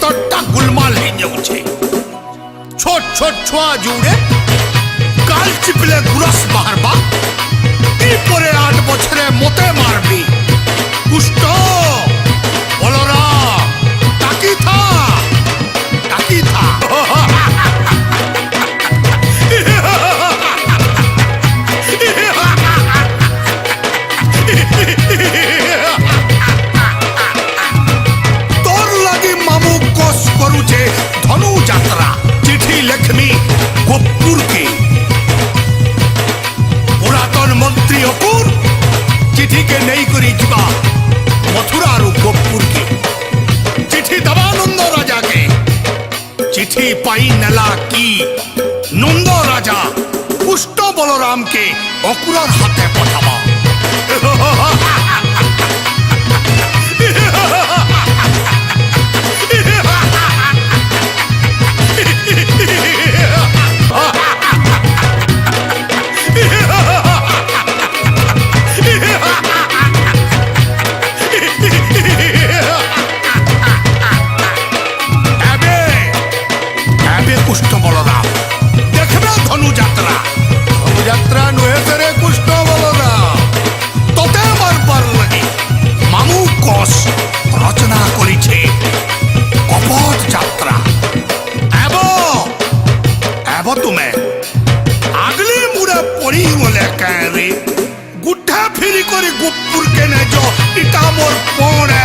ভিতরটা গুলমাল হয়ে যাচ্ছে। ছোট ছোট ছুয়া জুড়ে গাল চিপলে গুরস বাহারবা, এরপরে 8 বছরে মতে মারবি। কুষ্ট বলরাম তাকি থা, তাকি থা। তোর লাগি মামু কোস করুছে ধনু যাত্রা। চিঠি লেখমি গোপুরকে, পুরাতন মন্ত্রী অপুর চিঠিকে নেই করি যা মথুরার গোপুরকে। চিঠি দবা নন্দ রাজাকে, চিঠি পাই নেলা কি নন্দ রাজা পুষ্ট বলরামকে অকুরার হাতে পাঠাবা। কুষ্ট বলরাম দেখবে ধনুযাত্রা। ধনুযাত্রা নহে রে কুষ্ট বলরাম, তোতে মারবার লাগে মামু কস রচনা করেছে কপট যাত্রা। এব তুমি আগলি মুড়ে পড়ি গলে কারে গুঠা ফিরি করে গোপুর কে নেজ ইটা মোর পড়ে